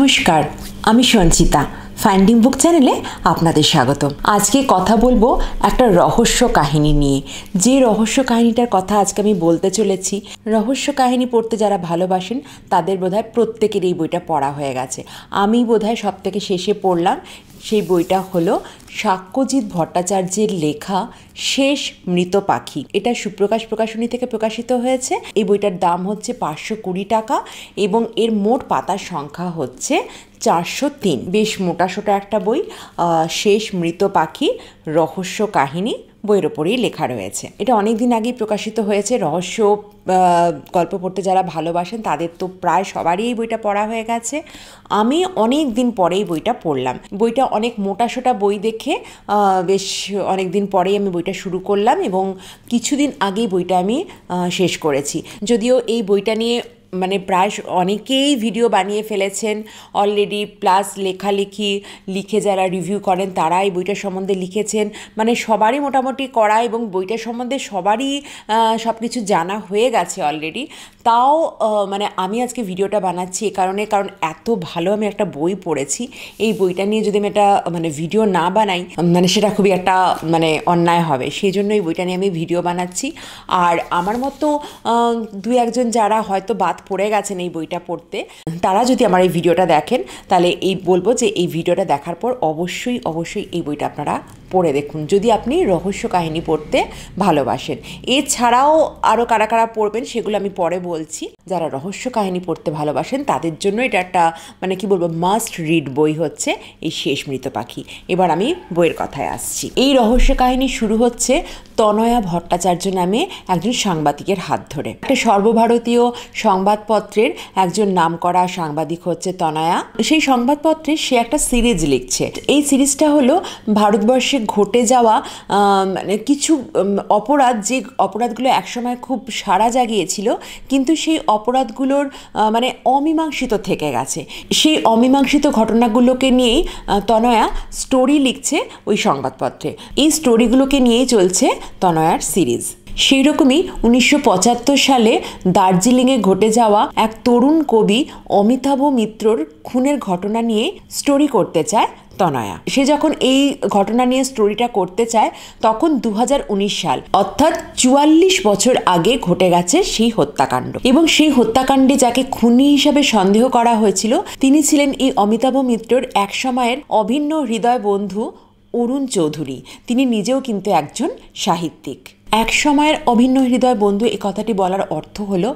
নমস্কার, আমি সঞ্চিতা। ফাইন্ডিং বুক চ্যানেলে আপনাদের স্বাগত। আজকে কথা বলবো একটা রহস্য কাহিনী নিয়ে। যে রহস্য কাহিনীটার কথা আজকে আমি বলতে চলেছি, রহস্য কাহিনী পড়তে যারা ভালোবাসেন তাদের বোধহয় প্রত্যেকের এই বইটা পড়া হয়ে গেছে। আমি বোধহয় সব থেকে শেষে পড়লাম। সেই বইটা হলো সাক্ষ্যজিৎ ভট্টাচার্যের লেখা শেষ মৃত পাখি। এটা সুপ্রকাশ প্রকাশনী থেকে প্রকাশিত হয়েছে। এই বইটার দাম হচ্ছে 520 টাকা এবং এর মোট পাতার সংখ্যা হচ্ছে 403। বেশ মোটাসোটা একটা বই। শেষ মৃত পাখি রহস্য কাহিনী বইয়ের ওপরেই লেখা রয়েছে। এটা অনেক দিন আগেই প্রকাশিত হয়েছে। রহস্য গল্প পড়তে যারা ভালোবাসেন তাদের তো প্রায় সবারই এই বইটা পড়া হয়ে গেছে। আমি অনেক দিন পরেই বইটা পড়লাম। বইটা অনেক মোটাসোটা বই দেখে বেশ অনেক দিন পরেই আমি বইটা শুরু করলাম এবং কিছুদিন আগেই বইটা আমি শেষ করেছি। যদিও এই বইটা নিয়ে প্রায় অনেকেই ভিডিও বানিয়ে ফেলেছেন অলরেডি, প্লাস লেখালেখি লিখে যারা রিভিউ করেন তারা এই বইটার সম্বন্ধে লিখেছেন। সবারই মোটামুটি করা এবং বইটার সম্বন্ধে সবারই সব কিছু জানা হয়ে গেছে অলরেডি। তাও আমি আজকে ভিডিওটা বানাচ্ছি এ কারণে, কারণ এত ভালো আমি একটা বই পড়েছি। এই বইটা নিয়ে যদি আমি একটা ভিডিও না বানাই সেটা খুবই একটা অন্যায় হবে। সেই জন্য এই বইটা নিয়ে আমি ভিডিও বানাচ্ছি। আর আমার মতো দু একজন যারা হয়তো বাদ পড়ে গেছেন এই বইটা পড়তে, তারা যদি আমার এই ভিডিওটা দেখেন তাহলে বলবো যে এই ভিডিওটা দেখার পর অবশ্যই এই বইটা আপনারা পড়ে দেখুন, যদি আপনি রহস্য কাহিনী পড়তে ভালোবাসেন। এছাড়াও আরও কারা কারা পড়বেন সেগুলো আমি পরে বলছি। যারা রহস্য কাহিনী পড়তে ভালোবাসেন তাদের জন্য এটা একটা মাস্ট রিড বই হচ্ছে এই শেষ মৃত পাখি। এবার আমি বইয়ের কথায় আসছি। এই রহস্য কাহিনী শুরু হচ্ছে তনয়া ভট্টাচার্য নামে একজন সাংবাদিকের হাত ধরে। একটা সর্বভারতীয় সংবাদপত্রের একজন নামকরা সাংবাদিক হচ্ছে তনয়া। সেই সংবাদপত্রে সে একটা সিরিজ লিখছে। এই সিরিজটা হলো ভারতবর্ষে ঘটে যাওয়া কিছু অপরাধ, যে অপরাধগুলো একসময় খুব সাড়া জাগিয়েছিল কিন্তু সেই অপরাধগুলোর অমীমাংসিত থেকে গেছে। সেই অমীমাংসিত ঘটনাগুলোকে নিয়েই তনয়া স্টোরি লিখছে ওই সংবাদপত্রে। এই স্টোরিগুলোকে নিয়েই চলছে তনয়ার সিরিজ। সেই রকমই 1975 সালে দার্জিলিংয়ে ঘটে যাওয়া এক তরুণ কবি অমিতাভ মিত্রর খুনের ঘটনা নিয়ে স্টোরি করতে চায় তনয়া। সে যখন এই ঘটনা নিয়ে স্টোরিটা করতে চায় তখন 2019 সাল, অর্থাৎ 44 বছর আগে ঘটে গেছে সেই হত্যাকাণ্ড। এবং সেই হত্যাকাণ্ডে যাকে খুনি হিসাবে সন্দেহ করা হয়েছিল তিনি ছিলেন এই অমিতাভ মিত্রর এক সময়ের অভিন্ন হৃদয় বন্ধু অরুণ চৌধুরী। তিনি নিজেও কিন্তু একজন সাহিত্যিক। এক সময়ের অভিন্ন হৃদয় বন্ধু, এই কথাটি বলার অর্থ হলো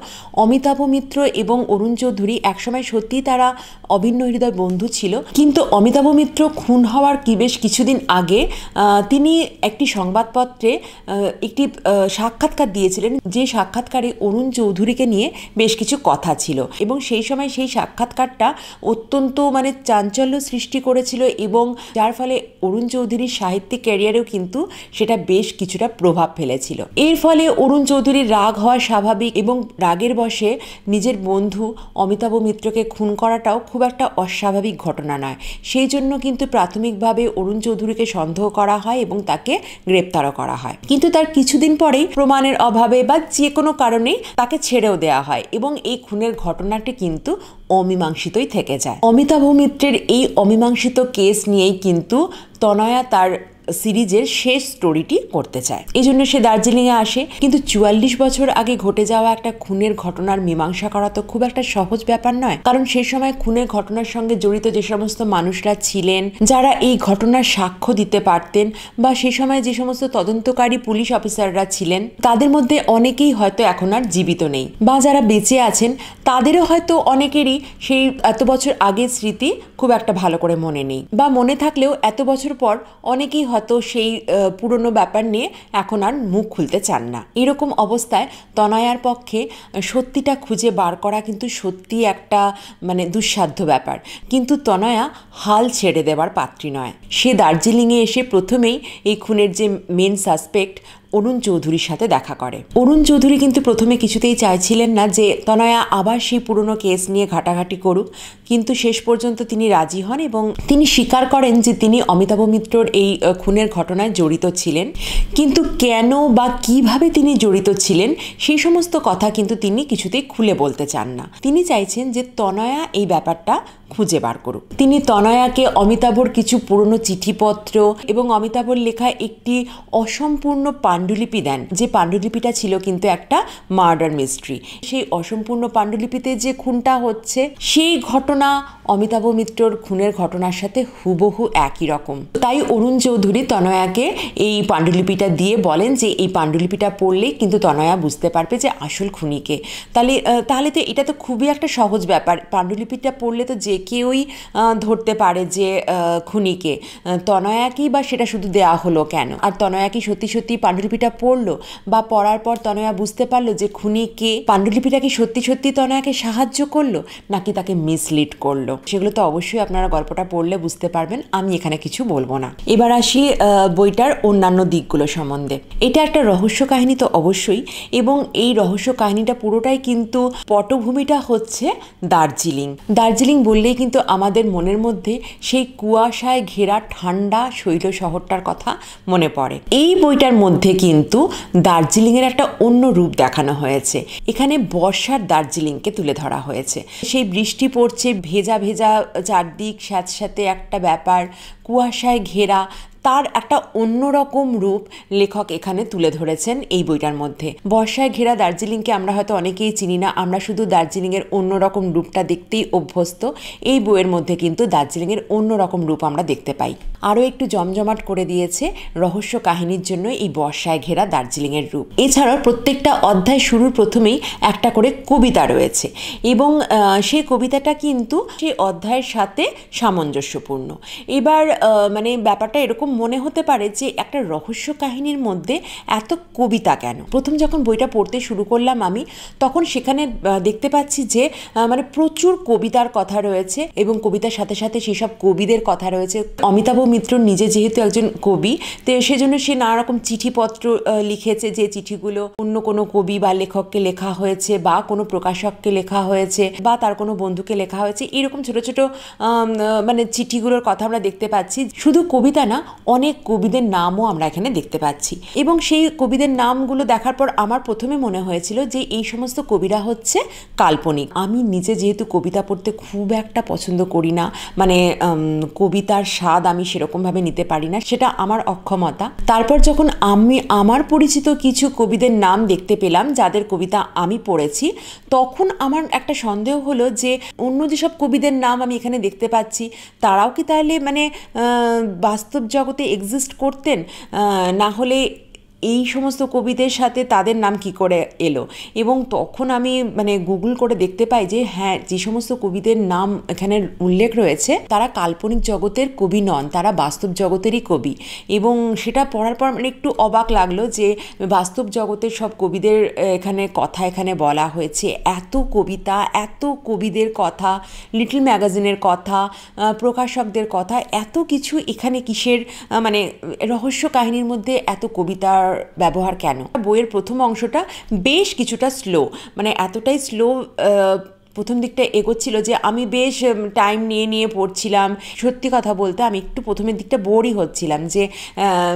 অমিতাভ মিত্র এবং অরুণ চৌধুরী একসময় সত্যিই তারা অভিন্ন হৃদয় বন্ধু ছিল। কিন্তু অমিতাভ মিত্র খুন হওয়ার বেশ কিছুদিন আগে তিনি একটি সংবাদপত্রে একটি সাক্ষাৎকার দিয়েছিলেন, যে সাক্ষাৎকারে অরুণ চৌধুরীকে নিয়ে বেশ কিছু কথা ছিল এবং সেই সময় সেই সাক্ষাৎকারটা অত্যন্ত চাঞ্চল্য সৃষ্টি করেছিল এবং যার ফলে অরুণ চৌধুরীর সাহিত্যিক ক্যারিয়ারেও কিন্তু সেটা বেশ কিছুটা প্রভাব ফেলেছে। এর ফলে অরুণ চৌধুরীর রাগ হওয়া স্বাভাবিক এবং রাগের বশে নিজের বন্ধু অমিতাভ মিত্রকে খুন করাটাও খুব একটা অস্বাভাবিক ঘটনা নয়। সেই জন্য কিন্তু প্রাথমিকভাবে অরুণ চৌধুরীকে সন্দেহ করা হয় এবং তাকে গ্রেপ্তারও করা হয়। কিন্তু তার কিছুদিন পরেই প্রমাণের অভাবে বা যে কোনো কারণেই তাকে ছেড়েও দেওয়া হয় এবং এই খুনের ঘটনাটি কিন্তু অমীমাংসিতই থেকে যায়। অমিতাভ মিত্রের এই অমীমাংসিত কেস নিয়েই কিন্তু তনয়া তার সিরিজের শেষ স্টোরিটি করতে চায়। এই জন্য সে দার্জিলিংয়ে আসে। কিন্তু 44 বছর আগে ঘটে যাওয়া একটা খুনের ঘটনার মীমাংসা করা তো খুব একটা সহজ ব্যাপার নয়, কারণ সেই সময় খুনের ঘটনার সঙ্গে জড়িত যে সমস্ত মানুষরা ছিলেন, যারা এই ঘটনার সাক্ষ্য দিতে পারতেন বা সেই সময় যে সমস্ত তদন্তকারী পুলিশ অফিসাররা ছিলেন, তাদের মধ্যে অনেকেই হয়তো এখন আর জীবিত নেই, বা যারা বেঁচে আছেন তাদেরও হয়তো অনেকেরই সেই এত বছর আগের স্মৃতি খুব একটা ভালো করে মনে নেই, বা মনে থাকলেও এত বছর পর অনেকেই হয়তো সেই পুরনো ব্যাপার নিয়ে এখন আর মুখ খুলতে চান না। এরকম অবস্থায় তনয়ার পক্ষে সত্যিটা খুঁজে বার করা কিন্তু সত্যি একটা দুঃসাধ্য ব্যাপার। কিন্তু তনয়া হাল ছেড়ে দেওয়ার পাত্রী নয়। সে দার্জিলিংয়ে এসে প্রথমেই এই খুনের যে মেন সাসপেক্ট অরুণ চৌধুরীর সাথে দেখা করে। অরুণ চৌধুরী কিন্তু প্রথমে কিছুতেই চাইছিলেন না যে তনয়া আবার সেই পুরনো কেস নিয়ে ঘাটাঘাটি করুক, কিন্তু শেষ পর্যন্ত তিনি রাজি হন এবং তিনি স্বীকার করেন যে তিনি অমিতাভ মিত্রর এই খুনের ঘটনায় জড়িত ছিলেন। কিন্তু কেন বা কিভাবে তিনি জড়িত ছিলেন সেই সমস্ত কথা কিন্তু তিনি কিছুতেই খুলে বলতে চান না। তিনি চাইছেন যে তনয়া এই ব্যাপারটা খুঁজে বার করুক। তিনি তনয়াকে অমিতাভর কিছু পুরনো চিঠিপত্র এবং অমিতাভর লেখা একটি অসম্পূর্ণ পাণ্ডুলিপি দেন, যে পাণ্ডুলিপিটা ছিল কিন্তু একটা মার্ডার মিস্ট্রি। সেই অসম্পূর্ণ পাণ্ডুলিপিতে যে খুনটা হচ্ছে সেই ঘটনা অমিতাভ মিত্রর খুনের ঘটনার সাথে হুবহু একই রকম। তাই অরুণ চৌধুরী তনয়াকে এই পাণ্ডুলিপিটা দিয়ে বলেন যে এই পাণ্ডুলিপিটা পড়লেই কিন্তু তনয়া বুঝতে পারবে যে আসল খুনিকে। তাহলে তো এটা তো খুবই একটা সহজ ব্যাপার। পাণ্ডুলিপিটা পড়লে তো যে কেউই ধরতে পারে যে খুনিকে। তনয়াকেই বা সেটা শুধু দেওয়া হলো কেন? আর তনয়া কি সত্যি সত্যি পাণ্ডুলিপিটা পড়লো, বা পড়ার পর তনয়া বুঝতে পারলো যে খুনিকে? পাণ্ডুলিপিটা কি সত্যি সত্যি তনয়াকে সাহায্য করলো নাকি তাকে মিসলিড করলো? সেগুলো তো অবশ্যই আপনারা গল্পটা পড়লে বুঝতে পারবেন, আমি এখানে কিছু বলবো না। এবার আসি বইটার অন্যান্য দিকগুলো সম্বন্ধে। এটা একটা রহস্য কাহিনী তো অবশ্যই, এবং এই রহস্য কাহিনীটা পুরোটাই কিন্তু পটভূমিটা হচ্ছে দার্জিলিং বললেই কিন্তু আমাদের মনের মধ্যে সেই কুয়াশায় ঘেরা ঠান্ডা শৈল শহরটার কথা মনে পড়ে। এই বইটার মধ্যে কিন্তু দার্জিলিংয়ের একটা অন্য রূপ দেখানো হয়েছে। এখানে বর্ষার দার্জিলিংকে তুলে ধরা হয়েছে। সেই বৃষ্টি পড়ছে, ভেজা ভেজা চারদিক, স্যাঁতস্যাঁতে একটা ব্যাপার, কুয়াশায় ঘেরা, তার একটা অন্যরকম রূপ লেখক এখানে তুলে ধরেছেন এই বইটার মধ্যে। বর্ষায় ঘেরা দার্জিলিংকে আমরা হয়তো অনেকেই চিনি না, আমরা শুধু দার্জিলিংয়ের অন্যরকম রূপটা দেখতেই অভ্যস্ত। এই বইয়ের মধ্যে কিন্তু দার্জিলিংয়ের অন্যরকম রূপ আমরা দেখতে পাই। আরও একটু জমজমাট করে দিয়েছে রহস্য কাহিনীর জন্য এই বর্ষায় ঘেরা দার্জিলিংয়ের রূপ। এছাড়াও প্রত্যেকটা অধ্যায় শুরুর প্রথমেই একটা করে কবিতা রয়েছে, এবং সেই কবিতাটা কিন্তু সেই অধ্যায়ের সাথে সামঞ্জস্যপূর্ণ। এবার মানে ব্যাপারটা এরকম মনে হতে পারে যে একটা রহস্য কাহিনীর মধ্যে এত কবিতা কেন? প্রথম যখন বইটা পড়তে শুরু করলাম আমি, তখন সেখানে দেখতে পাচ্ছি যে মানে প্রচুর কবিতার কথা রয়েছে, এবং কবিতার সাথে সাথে সেসব কবিদের কথা রয়েছে। অমিতাভ মিত্র নিজে যেহেতু একজন কবি, তো সেজন্য সে নানা রকম চিঠিপত্র লিখেছে, যে চিঠিগুলো অন্য কোনো কবি বা লেখককে লেখা হয়েছে, বা কোনো প্রকাশককে লেখা হয়েছে, বা তার কোনো বন্ধুকে লেখা হয়েছে। এরকম ছোট ছোট মানে চিঠিগুলোর কথা আমরা দেখতে পাচ্ছি। শুধু কবিতা না, অনেক কবিদের নামও আমরা এখানে দেখতে পাচ্ছি, এবং সেই কবিদের নামগুলো দেখার পর আমার প্রথমে মনে হয়েছিল যে এই সমস্ত কবিরা হচ্ছে কাল্পনিক। আমি নিজে যেহেতু কবিতা পড়তে খুব একটা পছন্দ করি না, মানে কবিতার স্বাদ আমি সেরকমভাবে নিতে পারি না, সেটা আমার অক্ষমতা। তারপর যখন আমি আমার পরিচিত কিছু কবিদের নাম দেখতে পেলাম যাদের কবিতা আমি পড়েছি, তখন আমার একটা সন্দেহ হলো যে অন্য যেসব কবিদের নাম আমি এখানে দেখতে পাচ্ছি তারাও কি তাহলে মানে বাস্তব জগতে এক্সিস্ট করতেন, না হলে এই সমস্ত কবিদের সাথে তাদের নাম কি করে এলো? এবং তখন আমি মানে গুগল করে দেখতে পাই যে হ্যাঁ, যে সমস্ত কবিদের নাম এখানে উল্লেখ রয়েছে তারা কাল্পনিক জগতের কবি নন, তারা বাস্তব জগতেরই কবি। এবং সেটা পড়ার পর মানে একটু অবাক লাগলো যে বাস্তব জগতের সব কবিদের এখানে বলা হয়েছে। এত কবিতা, এত কবিদের কথা, লিটল ম্যাগাজিনের কথা, প্রকাশকদের কথা, এত কিছু এখানে কিসের মানে রহস্য কাহিনীর মধ্যে এত কবিতার ব্যবহার কেন? বইয়ের প্রথম অংশটা বেশ কিছুটা স্লো, মানে এতটাই স্লো প্রথম দিকটা এগোচ্ছিল যে আমি বেশ টাইম নিয়ে পড়ছিলাম। সত্যি কথা বলতে আমি একটু প্রথমের দিকটা বোরই হচ্ছিলাম যে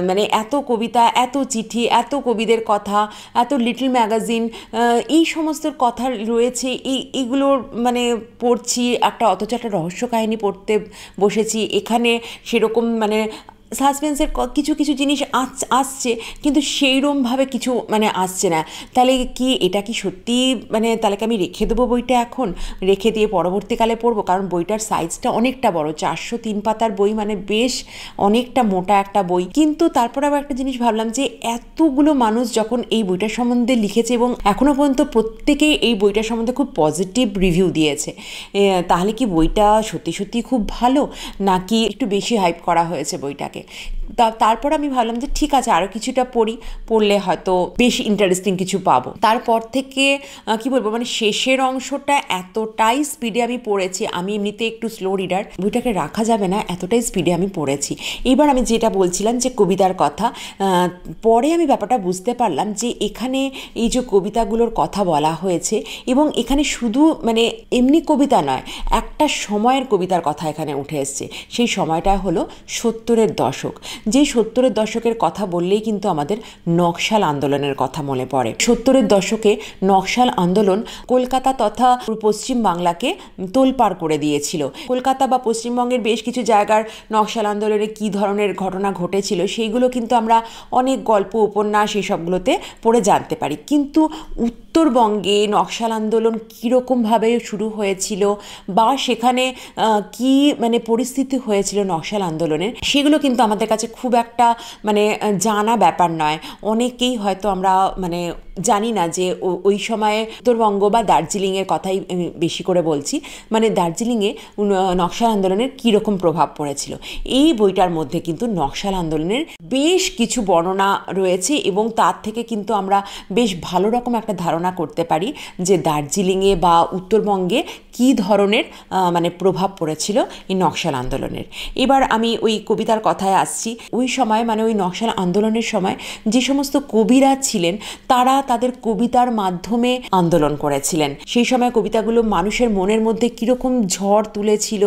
মানে এত কবিতা, এত চিঠি, এত কবিদের কথা, এত লিটল ম্যাগাজিন, এই সমস্ত কথা রয়েছে, এইগুলোর মানে পড়ছি অথচ একটা রহস্য কাহিনী পড়তে বসেছি। এখানে সেরকম মানে সাসপেন্সের কিছু কিছু জিনিস আসছে, কিন্তু সেইরকমভাবে কিছু মানে আসছে না। তাহলে কি এটা কি সত্যি মানে তাহলে কি আমি রেখে দেবো বইটা, এখন রেখে দিয়ে পরবর্তীকালে পড়বো? কারণ বইটার সাইজটা অনেকটা বড়, 403 পাতার বই, মানে বেশ অনেকটা মোটা একটা বই। কিন্তু তারপর আবার একটা জিনিস ভাবলাম যে এতগুলো মানুষ যখন এই বইটার সম্বন্ধে লিখেছে এবং এখনও পর্যন্ত প্রত্যেকেই এই বইটার সম্বন্ধে খুব পজিটিভ রিভিউ দিয়েছে, তাহলে কি বইটা সত্যি সত্যি খুব ভালো, নাকি একটু বেশি হাইপ করা হয়েছে বইটাকে? তারপর আমি ভাবলাম যে ঠিক আছে আরও কিছুটা পড়লে হয়তো বেশ ইন্টারেস্টিং কিছু পাবো। তারপর থেকে কি বলবো, মানে শেষের অংশটা এতটাই স্পিডে আমি পড়েছি, আমি এমনিতে একটু স্লো রিডার, বইটাকে রাখা যাবে না, এতটাই স্পিডে আমি পড়েছি। এবার আমি যেটা বলছিলাম যে কবিতার কথা, পরে আমি ব্যাপারটা বুঝতে পারলাম যে এখানে এই যে কবিতাগুলোর কথা বলা হয়েছে, এবং এখানে শুধু মানে এমনি কবিতা নয়, একটা সময়ের কবিতার কথা এখানে উঠে এসছে। সেই সময়টা হলো 70-এর দশক। যে 70-এর দশকের কথা বললেই কিন্তু আমাদের নকশাল আন্দোলনের কথা মনে পড়ে। 70-এর দশকে নকশাল আন্দোলন কলকাতা তথা পশ্চিম বাংলাকে তোলপাড় করে দিয়েছিল। কলকাতা বা পশ্চিমবঙ্গের বেশ কিছু জায়গার নকশাল আন্দোলনে কী ধরনের ঘটনা ঘটেছিল সেইগুলো কিন্তু আমরা অনেক গল্প, উপন্যাস এসবগুলোতে পড়ে জানতে পারি। কিন্তু উত্তরবঙ্গে নকশাল আন্দোলন কীরকমভাবে শুরু হয়েছিল বা সেখানে কি মানে পরিস্থিতি হয়েছিল নকশাল আন্দোলনের, সেগুলো কিন্তু আমাদের কাছে খুব একটা মানে জানা ব্যাপার নয়। অনেকেই হয়তো আমরা মানে জানি না যে ওই সময়ে উত্তরবঙ্গ বা দার্জিলিংয়ের কথাই বেশি করে বলছি, মানে দার্জিলিংয়ে নকশাল আন্দোলনের কীরকম প্রভাব পড়েছিল। এই বইটার মধ্যে কিন্তু নকশাল আন্দোলনের বেশ কিছু বর্ণনা রয়েছে, এবং তার থেকে কিন্তু আমরা বেশ ভালো রকম একটা ধারণা করতে পারি যে দার্জিলিংয়ে বা উত্তরবঙ্গে কী ধরনের মানে প্রভাব পড়েছিল এই নকশাল আন্দোলনের। এবার আমি ওই কবিতার কথায় আসছি। ওই সময় মানে ওই নকশাল আন্দোলনের সময় যে সমস্ত কবিরা ছিলেন তারা তাদের কবিতার মাধ্যমে আন্দোলন করেছিলেন। সেই সময় কবিতাগুলো মানুষের মনের মধ্যে কীরকম ঝড় তুলেছিল,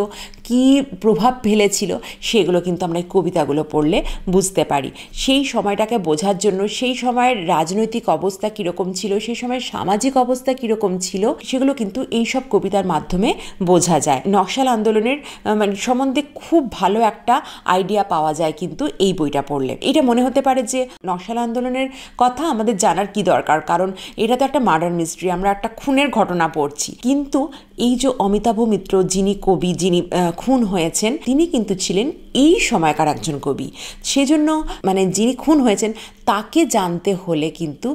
কী প্রভাব ফেলেছিল, সেগুলো কিন্তু আমরা এই কবিতাগুলো পড়লে বুঝতে পারি। সেই সময়টাকে বোঝার জন্য সেই সময়ের রাজনৈতিক অবস্থা কীরকম ছিল, সেই সময়ের সামাজিক অবস্থা কীরকম ছিল, সেগুলো কিন্তু এইসব কবিতার মাধ্যমে বোঝা যায়। নকশাল আন্দোলনের মানে সম্বন্ধে খুব ভালো একটা আইডিয়া পাওয়া যায় কিন্তু এই বইটা পড়লে। এটা মনে হতে পারে যে নকশাল আন্দোলনের কথা আমাদের জানার কি দরকার, কারণ এটা তো একটা মার্ডার মিস্ট্রি, আমরা একটা খুনের ঘটনা পড়ছি। কিন্তু এই যে অমিতাভ মিত্র যিনি কবি, যিনি খুন হয়েছেন, তিনি কিন্তু ছিলেন এই সময়কার একজন কবি। সেজন্য মানে যিনি খুন হয়েছেন তাকে জানতে হলে কিন্তু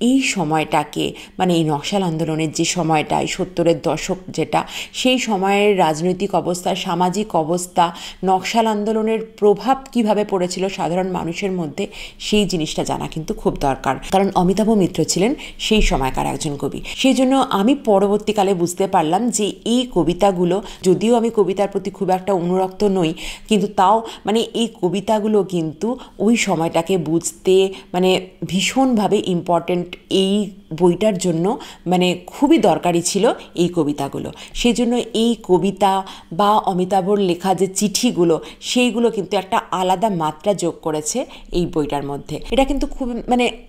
এই সময়টাকে মানে এই নকশাল আন্দোলনের যে সময়টা, এই 70-এর দশক যেটা, সেই সময়ের রাজনৈতিক অবস্থা, সামাজিক অবস্থা, নকশাল আন্দোলনের প্রভাব কিভাবে পড়েছিল সাধারণ মানুষের মধ্যে, সেই জিনিসটা জানা কিন্তু খুব দরকার। কারণ অমিতাভ মিত্র ছিলেন সেই সময়কার একজন কবি। সেই জন্য আমি পরবর্তীকালে বুঝতে পারলাম যে এই কবিতাগুলো, যদিও আমি কবিতার প্রতি খুব একটা অনুরক্ত নই, কিন্তু তাও মানে এই কবিতাগুলো কিন্তু ওই সময়টাকে বুঝতে মানে ভীষণভাবে ইম্পর্ট্যান্ট। এই বইটার জন্য মানে খুবই দরকারি ছিল এই কবিতাগুলো। সেজন্য এই কবিতা বা অমিতাভর লেখা যে চিঠিগুলো, সেইগুলো কিন্তু একটা আলাদা মাত্রা যোগ করেছে এই বইটার মধ্যে। এটা কিন্তু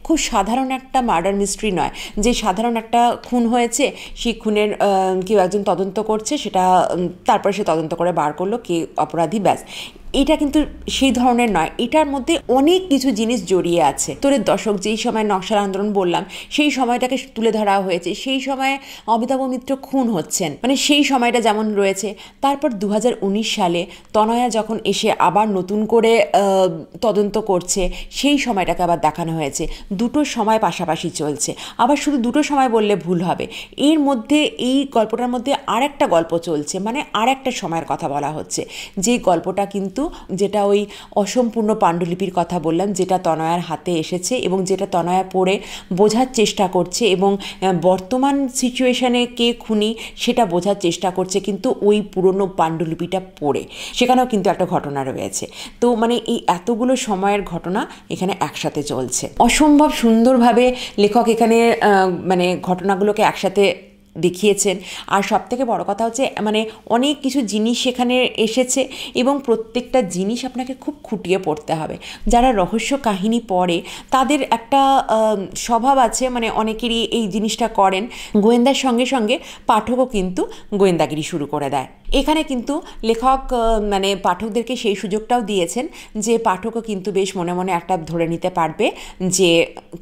খুব সাধারণ একটা মার্ডার মিস্ট্রি নয় যে সাধারণ একটা খুন হয়েছে, সেই খুনের কেউ একজন তদন্ত করছে, সেটা তারপরে সে তদন্ত করে বার করলো কে অপরাধী, ব্যাস। এটা কিন্তু সেই ধরনের নয়, এটার মধ্যে অনেক কিছু জিনিস জড়িয়ে আছে। 70-এর দশক, যেই সময় নকশাল আন্দোলন বললাম, সেই সময়টাকে তুলে ধরা হয়েছে। সেই সময়ে অমিতাভ মিত্র খুন হচ্ছেন, মানে সেই সময়টা যেমন রয়েছে। তারপর 2019 সালে তনয়া যখন এসে আবার নতুন করে তদন্ত করছে, সেই সময়টাকে আবার দেখানো হয়েছে। দুটো সময় পাশাপাশি চলছে। আবার শুধু দুটো সময় বললে ভুল হবে, এর মধ্যে এই গল্পটার মধ্যে আর একটা গল্প চলছে, মানে আর একটা সময়ের কথা বলা হচ্ছে। যে গল্পটা কিন্তু যেটা ওই অসম্পূর্ণ পাণ্ডুলিপির কথা বললাম, যেটা তনয়ার হাতে এসেছে এবং যেটা তনয়া পড়ে বোঝার চেষ্টা করছে, এবং বর্তমান সিচুয়েশানে কে খুনি সেটা বোঝার চেষ্টা করছে কিন্তু ওই পুরনো পাণ্ডুলিপিটা পড়ে। সেখানেও কিন্তু একটা ঘটনা রয়েছে। তো মানে এই এতগুলো সময়ের ঘটনা এখানে একসাথে চলছে। অসম্ভব সুন্দরভাবে লেখক এখানে মানে ঘটনাগুলোকে একসাথে দেখিয়েছেন। আর সবথেকে বড় কথা হচ্ছে মানে অনেক কিছু জিনিস সেখানে এসেছে, এবং প্রত্যেকটা জিনিস আপনাকে খুব খুঁটিয়ে পড়তে হবে। যারা রহস্য কাহিনী পড়ে তাদের একটা স্বভাব আছে, মানে অনেকেরই এই জিনিসটা করেন, গোয়েন্দার সঙ্গে সঙ্গে পাঠকও কিন্তু গোয়েন্দাগিরি শুরু করে দেয়। এখানে কিন্তু লেখক মানে পাঠকদেরকে সেই সুযোগটাও দিয়েছেন যে পাঠকও কিন্তু বেশ মনে মনে একটা ধরে নিতে পারবে যে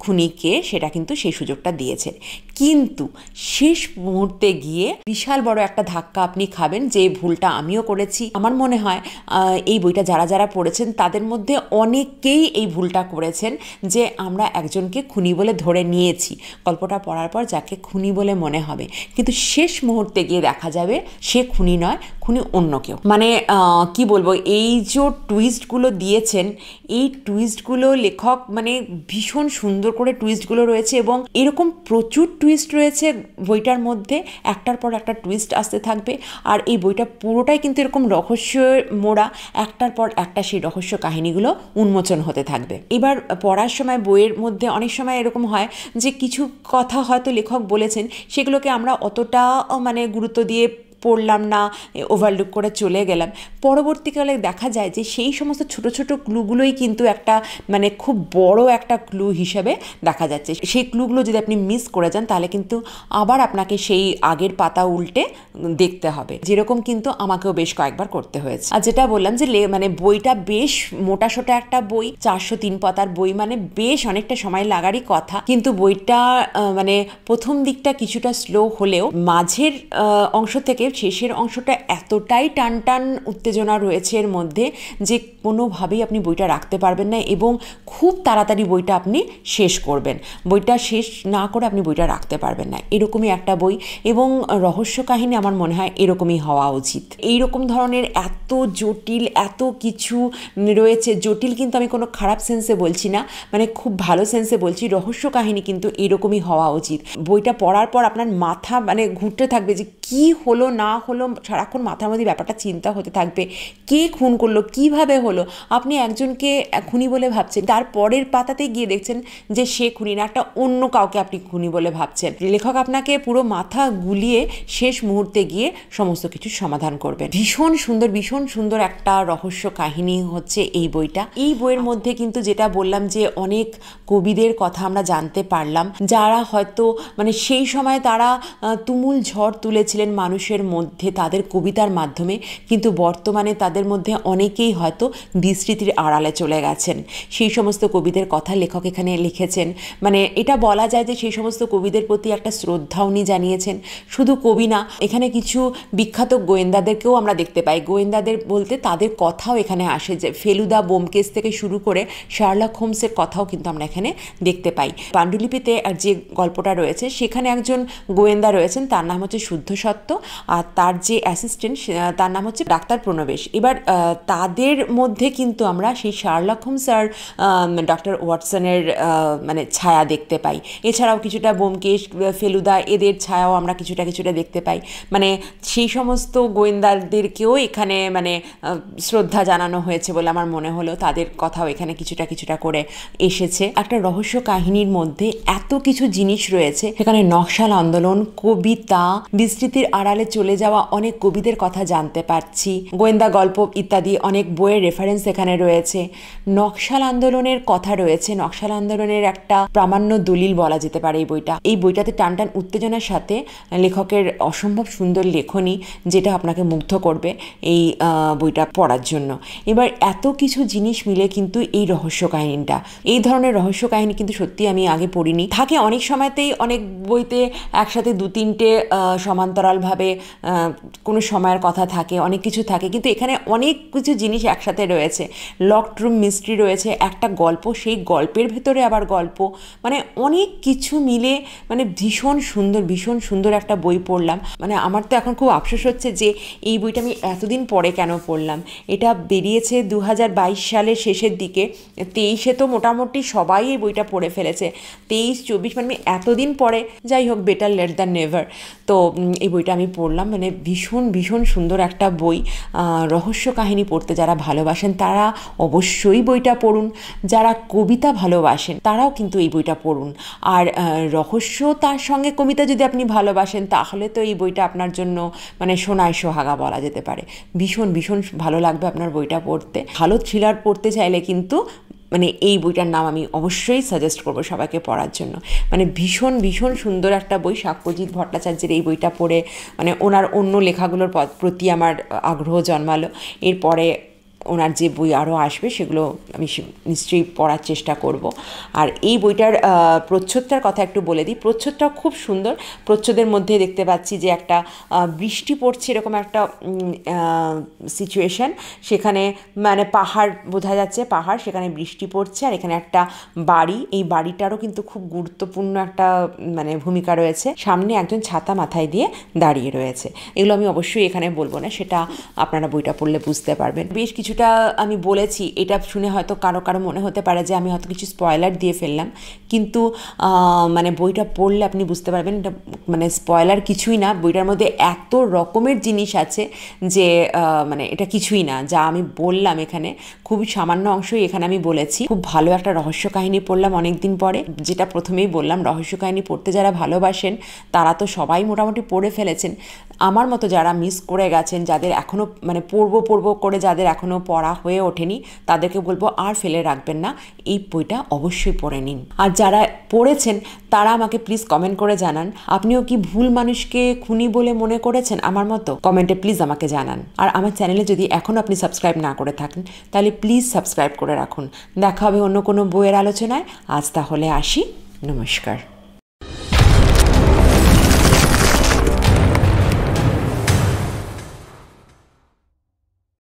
খুনি কে, সেটা কিন্তু সেই সুযোগটা দিয়েছেন। কিন্তু শেষ মুহূর্তে গিয়ে বিশাল বড় একটা ধাক্কা আপনি খাবেন, যে ভুলটা আমিও করেছি। আমার মনে হয় এই বইটা যারা যারা পড়েছেন তাদের মধ্যে অনেকেই এই ভুলটা করেছেন, যে আমরা একজনকে খুনি বলে ধরে নিয়েছি গল্পটা পড়ার পর, যাকে খুনি বলে মনে হবে, কিন্তু শেষ মুহূর্তে গিয়ে দেখা যাবে সে খুনি নয়, খুনি অন্য কেউ। মানে কি বলবো, এই যে টুইস্টগুলো দিয়েছেন, এই টুইস্টগুলো লেখক মানে ভীষণ সুন্দর করে টুইস্টগুলো রয়েছে, এবং এরকম প্রচুর টুইস্ট রয়েছে বইটার মধ্যে, একটার পর একটা টুইস্ট আসতে থাকবে। আর এই বইটা পুরোটাই কিন্তু এরকম রহস্য মোড়া, একটার পর একটা সেই রহস্য কাহিনীগুলো উন্মোচন হতে থাকবে। এবার পড়ার সময় বইয়ের মধ্যে অনেক সময় এরকম হয় যে কিছু কথা হয়তো লেখক বলেছেন, সেগুলোকে আমরা অতটা মানে গুরুত্ব দিয়ে পড়লাম না, ওভারলুক করে চলে গেলাম। পরবর্তীকালে দেখা যায় যে সেই সমস্ত ছোট ছোট ক্লুগুলোই কিন্তু একটা মানে খুব বড় একটা ক্লু হিসেবে দেখা যাচ্ছে। সেই ক্লুগুলো যদি আপনি মিস করে যান, তাহলে কিন্তু আবার আপনাকে সেই আগের পাতা উল্টে দেখতে হবে, যেরকম কিন্তু আমাকেও বেশ কয়েকবার করতে হয়েছে। আর যেটা বললাম যে মানে বইটা বেশ মোটাসোটা একটা বই, 403 পাতার বই, মানে বেশ অনেকটা সময় লাগারই কথা। কিন্তু বইটা মানে প্রথম দিকটা কিছুটা স্লো হলেও মাঝের অংশ থেকে শেষের অংশটা এতটাই টান টান উত্তেজনা রয়েছে এর মধ্যে যে কোনোভাবেই আপনি বইটা রাখতে পারবেন না, এবং খুব তাড়াতাড়ি বইটা আপনি শেষ করবেন। বইটা শেষ না করে আপনি বইটা রাখতে পারবেন না, এরকমই একটা বই। এবং রহস্য কাহিনী আমার মনে হয় এরকমই হওয়া উচিত। এইরকম ধরনের এত জটিল এত কিছু রয়েছে, জটিল কিন্তু আমি কোনো খারাপ সেন্সে বলছি না, মানে খুব ভালো সেন্সে বলছি। রহস্য কাহিনী কিন্তু এরকমই হওয়া উচিত। বইটা পড়ার পর আপনার মাথা মানে ঘুরতে থাকবে যে কি হলো না হলো, সারাক্ষণ মাথার মধ্যে ব্যাপারটা চিন্তা হতে থাকবে, কে খুন করলো, কিভাবে হলো। আপনি একজনকে খুনি বলে ভাবছেন, তার পরের পাতাতে গিয়ে দেখছেন যে সে খুনি না, একটা অন্য কাউকে আপনি খুনি বলে ভাবছেন। লেখক আপনাকে পুরো মাথা গুলিয়ে শেষ মুহূর্তে গিয়ে সমস্ত কিছু সমাধান করবেন। ভীষণ সুন্দর একটা রহস্য কাহিনী হচ্ছে এই বইটা। এই বইয়ের মধ্যে কিন্তু যেটা বললাম যে অনেক কবিদের কথা আমরা জানতে পারলাম, যারা হয়তো মানে সেই সময় তারা তুমুল ঝড় তুলেছিলেন মানুষের মধ্যে তাদের কবিতার মাধ্যমে, কিন্তু বর্তমানে তাদের মধ্যে অনেকেই হয়তো বিস্মৃতির আড়ালে চলে গেছেন। সেই সমস্ত কবিদের কথা লেখক এখানে লিখেছেন। মানে এটা বলা যায় যে সেই সমস্ত কবিদের প্রতি একটা শ্রদ্ধা উনি জানিয়েছেন। শুধু কবি না, এখানে কিছু বিখ্যাত গোয়েন্দাদেরকেও আমরা দেখতে পাই। গোয়েন্দাদের বলতে তাদের কথাও এখানে আসে, যে ফেলুদা বোমকেস থেকে শুরু করে শার্লক হোমসের কথাও কিন্তু আমরা এখানে দেখতে পাই। পাণ্ডুলিপিতে আর যে গল্পটা রয়েছে সেখানে একজন গোয়েন্দা রয়েছেন, তার নাম হচ্ছে শুদ্ধ সত্য, আর তার যে অ্যাসিস্ট্যান্ট তার নাম হচ্ছে ডাক্তার প্রণবেশ। এবার তাদের মধ্যে কিন্তু আমরা সেই শার্লক হোমস আর ডক্টর ওয়াটসনের মানে ছায়া দেখতে পাই। এছাড়াও কিছুটা ব্যোমকেশ, ফেলুদা এদের ছায়াও আমরা কিছুটা দেখতে পাই। মানে সেই সমস্ত গোয়েন্দাদেরকেও এখানে মানে শ্রদ্ধা জানানো হয়েছে বলে আমার মনে হলো। তাদের কথাও এখানে কিছুটা করে এসেছে। একটা রহস্য কাহিনীর মধ্যে এত কিছু জিনিস রয়েছে, সেখানে নকশাল আন্দোলন, কবিতা, বিস্মৃতির আড়ালে চলে যাওয়া অনেক কবিদের কথা জানতে পারছি, গোয়েন্দা গল্প ইত্যাদি অনেক বইয়ের রেফারেন্স এখানে রয়েছে। নকশাল আন্দোলনের কথা রয়েছে, নকশাল আন্দোলনের একটা প্রামাণ্য দলিল বলা যেতে পারে এই বইটাতে টানটান উত্তেজনার সাথে লেখকের অসম্ভব সুন্দর লেখনী, যেটা আপনাকে মুগ্ধ করবে এই বইটা পড়ার জন্য। এবার এত কিছু জিনিস মিলে কিন্তু এই রহস্য কাহিনীটা, এই ধরনের রহস্য কাহিনী কিন্তু সত্যি আমি আগে পড়িনি। থাকে অনেক সময়তেই অনেক বইতে একসাথে 2-3টে সমান্তরালভাবে কোনো সময়ের কথা থাকে, অনেক কিছু থাকে, কিন্তু এখানে অনেক কিছু জিনিস একসাথে রয়েছে। লকড রুম মিস্ট্রি রয়েছে, একটা গল্প, সেই গল্পের ভেতরে আবার গল্প, মানে অনেক কিছু মিলে মানে ভীষণ সুন্দর একটা বই পড়লাম। মানে আমার তো এখন খুব আফসোস হচ্ছে যে এই বইটা আমি এতদিন পরে কেন পড়লাম। এটা বেরিয়েছে 2022 সালের শেষের দিকে, 23-এ তো মোটামুটি সবাই এই বইটা পড়ে ফেলেছে, 23-24 মানে এতদিন পরে। যাই হোক, বেটার লেট দ্যান নেভার। তো এই বইটা আমি পড়লাম, মানে ভীষণ সুন্দর একটা বই। রহস্য কাহিনী পড়তে যারা ভালোবাসেন তারা অবশ্যই বইটা পড়ুন, যারা কবিতা ভালোবাসেন তারাও কিন্তু এই বইটা পড়ুন। আর রহস্য তার সঙ্গে কবিতা যদি আপনি ভালোবাসেন, তাহলে তো এই বইটা আপনার জন্য মানে সোনায় সোহাগা বলা যেতে পারে। ভীষণ ভালো লাগবে আপনার বইটা পড়তে। ভালো থ্রিলার পড়তে চাইলে কিন্তু মানে এই বইটার নাম আমি অবশ্যই সাজেস্ট করবো সবাইকে পড়ার জন্য। মানে ভীষণ সুন্দর একটা বই। সাক্ষ্যজিৎ ভট্টাচার্যের এই বইটা পড়ে মানে ওনার অন্য লেখাগুলোর প্রতি আমার আগ্রহ জন্মালো। এরপরে ওনার যে বই আরও আসবে সেগুলো আমি নিশ্চয়ই পড়ার চেষ্টা করব। আর এই বইটার প্রচ্ছদটার কথা একটু বলে দিই। প্রচ্ছদটা খুব সুন্দর। প্রচ্ছদের মধ্যে দেখতে পাচ্ছি যে একটা বৃষ্টি পড়ছে এরকম একটা সিচুয়েশান, সেখানে মানে পাহাড় বোঝা যাচ্ছে, পাহাড়, সেখানে বৃষ্টি পড়ছে, আর এখানে একটা বাড়ি, এই বাড়িটারও কিন্তু খুব গুরুত্বপূর্ণ একটা মানে ভূমিকা রয়েছে। সামনে একজন ছাতা মাথায় দিয়ে দাঁড়িয়ে রয়েছে। এগুলো আমি অবশ্যই এখানে বলবো না, সেটা আপনারা বইটা পড়লে বুঝতে পারবেন। বেশ কিছুটা আমি বলেছি, এটা শুনে হয়তো কারো কারো মনে হতে পারে যে আমি হয়তো কিছু স্পয়লার দিয়ে ফেললাম, কিন্তু মানে বইটা পড়লে আপনি বুঝতে পারবেন এটা মানে স্পয়লার কিছুই না। বইটার মধ্যে এত রকমের জিনিস আছে যে মানে এটা কিছুই না যা আমি বললাম এখানে, খুবই সামান্য অংশই এখানে আমি বলেছি। খুব ভালো একটা রহস্য কাহিনী পড়লাম অনেক দিন পরে। যেটা প্রথমেই বললাম, রহস্য কাহিনী পড়তে যারা ভালোবাসেন তারা তো সবাই মোটামুটি পড়ে ফেলেছেন। আমার মতো যারা মিস করে গেছেন, যাদের এখনও মানে পড়ব করে যাদের এখনও পড়া হয়ে ওঠেনি, তাদেরকে বলবো আর ফেলে রাখবেন না, এই বইটা অবশ্যই পড়ে নিন। আর যারা পড়েছেন তারা আমাকে প্লিজ কমেন্ট করে জানান, আপনিও কি ভুল মানুষকে খুনি বলে মনে করেছেন আমার মতো? কমেন্টে প্লিজ আমাকে জানান। আর আমার চ্যানেলে যদি এখনও আপনি সাবস্ক্রাইব না করে থাকেন তাহলে প্লিজ সাবস্ক্রাইব করে রাখুন। দেখা হবে অন্য কোনো বইয়ের আলোচনায়। আজ তাহলে আসি, নমস্কার।